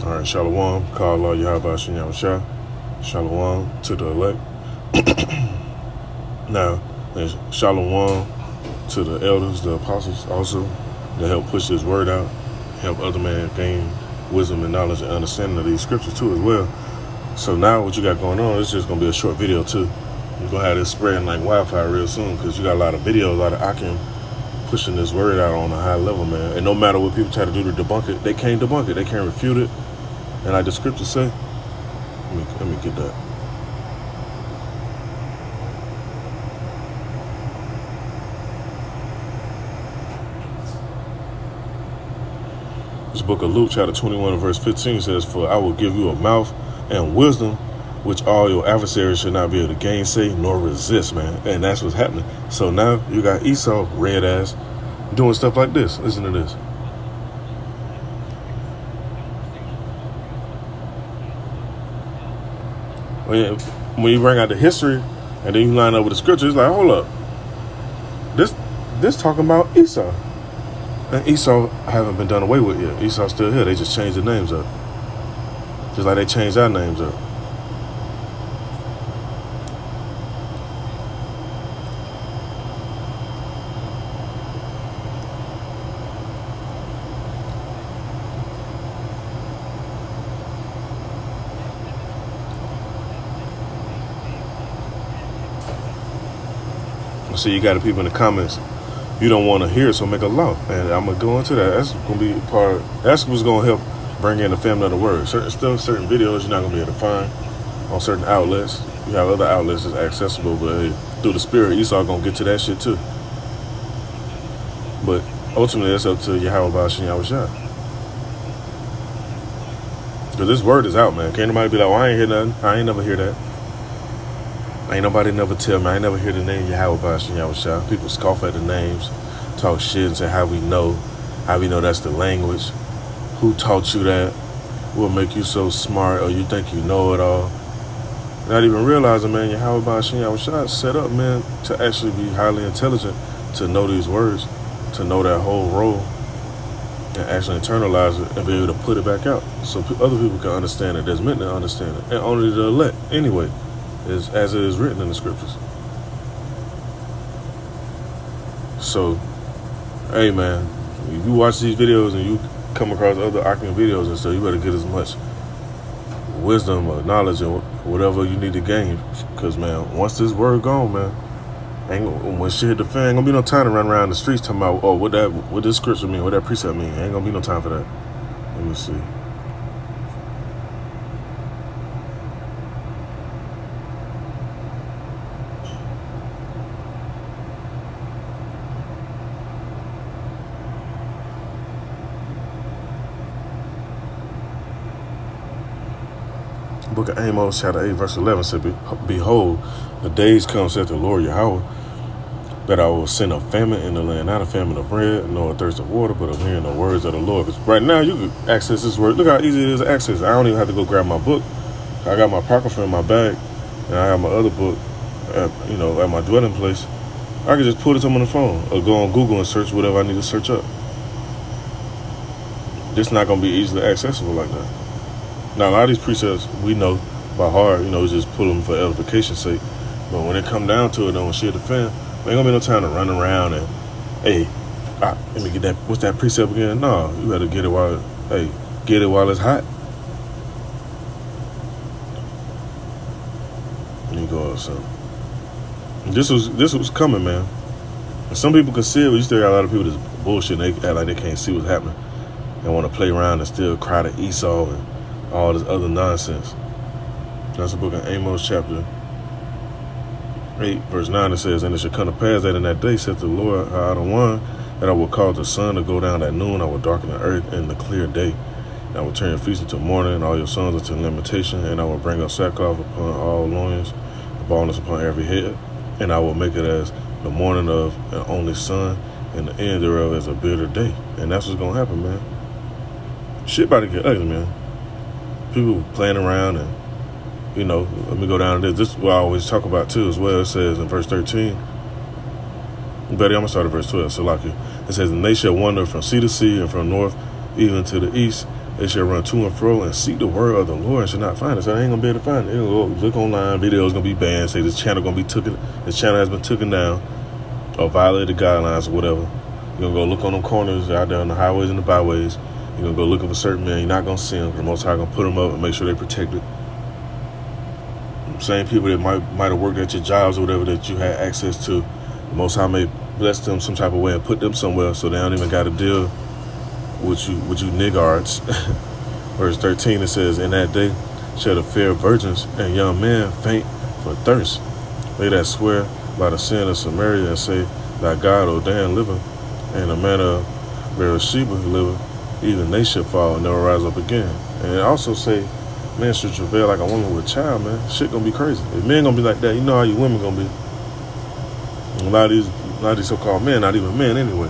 All right, Shalom. Call Allah Yahweh Shem Shah. Shalom to the elect. Now, there's Shalom to the elders, the apostles also, that help push this word out, help other men gain wisdom and knowledge and understanding of these scriptures too as well. So now what you got going on, it's just going to be a short video too. You're going to have this spreading like wildfire real soon because you got a lot of videos, a lot of Akim pushing this word out on a high level, man. And no matter what people try to do to debunk it, they can't debunk it. They can't refute it. And like the scriptures say, let me get that. This book of Luke, chapter 21, verse 15 says, "For I will give you a mouth and wisdom, which all your adversaries should not be able to gainsay nor resist," man. And that's what's happening. So now you got Esau, red ass, doing stuff like this. Listen to this. When you bring out the history and then you line up with the scripture, it's like, hold up. This talking about Esau. And Esau haven't been done away with yet. Esau's still here. They just changed the names up. Just like they changed our names up. So you got the people in the comments, you don't want to hear it, so make a law. And I'm going to go into that. That's going to be part of, that's what's going to help bring in the family of the word. Certain stuff, certain videos you're not going to be able to find on certain outlets. You have other outlets that's accessible, but through the spirit, Esau going to get to that shit too. But ultimately, it's up to Yahweh Shem Shah. Because this word is out, man. Can't nobody be like, well, I ain't hear nothing. I ain't never hear that. Ain't nobody never tell me. I ain't never hear the name Yahweh Shem Shah. People scoff at the names, talk shit and say how we know that's the language. Who taught you that? What make you so smart, or you think you know it all? Not even realizing, man, Yahweh Shem Shah is set up, man, to actually be highly intelligent, to know these words, to know that whole role, and actually internalize it and be able to put it back out so other people can understand it that's meant to understand it. And only the elect, anyway, is as it is written in the scriptures. So, hey man, if you watch these videos and you come across other Akim videos and stuff, you better get as much wisdom or knowledge or whatever you need to gain. Because, man, once this word gone, man, when shit hit the fan, ain't gonna be no time to run around the streets talking about, oh, what this scripture mean, what that precept mean. Ain't gonna be no time for that. Let me see. Book of Amos, chapter 8, verse 11 said, "Behold, the days come, saith the Lord Yahweh, that I will send a famine in the land, not a famine of bread, nor a thirst of water, but of hearing the words of the Lord." Because right now, you can access this word. Look how easy it is to access. I don't even have to go grab my book. I got my apocrypha in my bag, and I have my other book, at my dwelling place. I can just put it on my phone, or go on Google and search whatever I need to search up. It's not going to be easily accessible like that. Now, a lot of these precepts we know by heart, just put them for edification's sake. But when it come down to it, when shit the fan, there ain't gonna be no time to run around and, hey, let me get that. What's that precept again? No, you got to get it while it's hot. Let me go up some. This was coming, man. And some people can see it, but you still got a lot of people that's bullshit. And they act like they can't see what's happening. They want to play around and still cry to Esau and all this other nonsense. That's the book of Amos, chapter 8, verse 9. It says, "And it shall come to pass that in that day, saith the Lord Adonai, that I will cause the sun to go down at noon. I will darken the earth in the clear day. And I will turn your feast into mourning, and all your sons into lamentation. And I will bring up sackcloth upon all loins, and baldness upon every head. And I will make it as the morning of an only son, and the end thereof as a bitter day." And that's what's going to happen, man. Shit about to get ugly, man. People playing around and, let me go down to this. This is what I always talk about too as well. It says in verse 13, Betty, I'm going to start at verse 12. So like it says, "And they shall wander from sea to sea and from north even to the east, They shall run to and fro and seek the word of the Lord and shall not find it. So they ain't gonna be able to find it. They'll go look online, videos gonna be banned, say this channel has been taken down or violated the guidelines or whatever. You're gonna go look on them corners out there on the highways and the byways. You're gonna go looking for certain men. You're not gonna see them. The Most High gonna put them up and make sure they protected. Same people that might have worked at your jobs or whatever that you had access to, the Most High may bless them some type of way and put them somewhere so they don't even got to deal with you niggards. Verse 13, it says, in that day shall the fair virgins and young men faint for thirst. They that swear by the sin of Samaria and say, thy God, O Dan, liveth, and the man of Beersheba liveth, even they shall fall and never rise up again. And it also say, man should travail like a woman with a child, man. Shit gonna be crazy. If men gonna be like that, you know how you women gonna be. A lot of these so-called men, not even men anyway.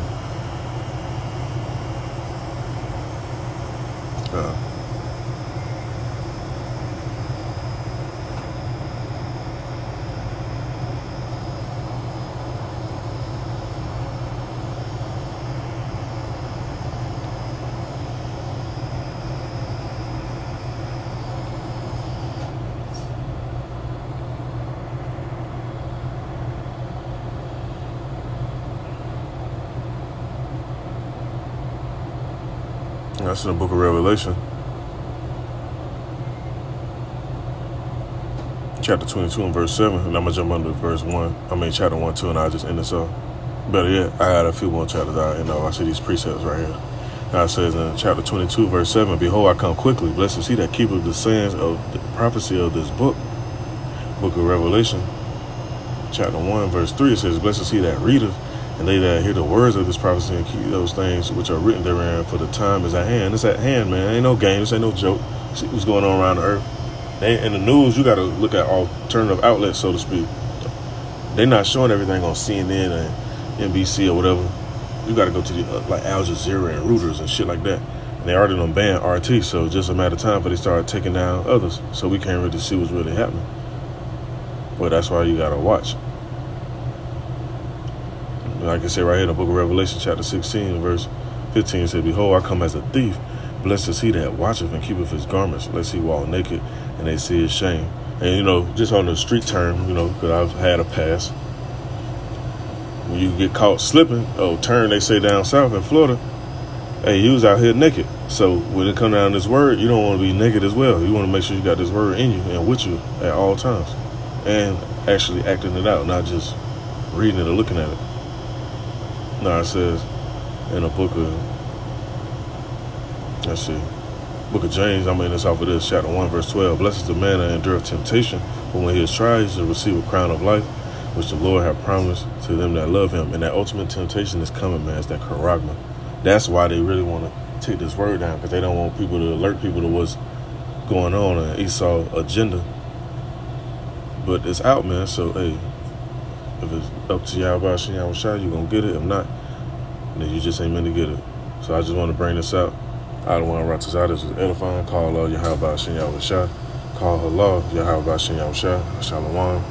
That's in the book of Revelation, chapter 22 and verse 7. And I'm going to jump under verse 1. Chapter 1, 2, and I'll just end this off. Better yet, I got a few more chapters out, and I see these precepts right here. Now it says in chapter 22, verse 7, behold, I come quickly. Blessed is he that keepeth the sayings of the prophecy of this book. Book of Revelation, chapter 1, verse 3, it says, blessed is he that readeth, and they that hear the words of this prophecy and keep those things which are written therein, for the time is at hand. It's at hand, man. Ain't no game. This ain't no joke. See what's going on around the earth. In the news, you got to look at alternative outlets, so to speak. They're not showing everything on CNN and NBC or whatever. You got to go to the like Al Jazeera and Reuters and shit like that. And they already done banned RT, so just a matter of time before they start taking down others. So we can't really see what's really happening. But that's why you got to watch. Like I said right here in the book of Revelation, chapter 16, verse 15, it said, behold, I come as a thief. Blessed is he that watcheth and keepeth his garments, lest he walk naked and they see his shame. And, just on the street term, because I've had a pass. When you get caught slipping, turn, they say down south in Florida, hey, you was out here naked. So when it comes down to this word, you don't want to be naked as well. You want to make sure you got this word in you and with you at all times. And actually acting it out, not just reading it or looking at it. Now it says in the book of, book of James, I'm in this off of this, chapter 1, verse 12. Blessed is the man that endureth temptation, for when he is tried, he shall receive a crown of life, which the Lord hath promised to them that love him. And that ultimate temptation is coming, man. It's that charagma. That's why they really want to take this word down, because they don't want people to alert people to what's going on in Esau's agenda. But it's out, man. So, hey, if it's up to Yahweh Shem Shah, you're going to get it. If not, then you just ain't meant to get it. So I just want to bring this out. I don't want to write this out. This is edifying. Call Yahweh Shem Shah. Call Allah Yahweh Shem Shah. Shalom.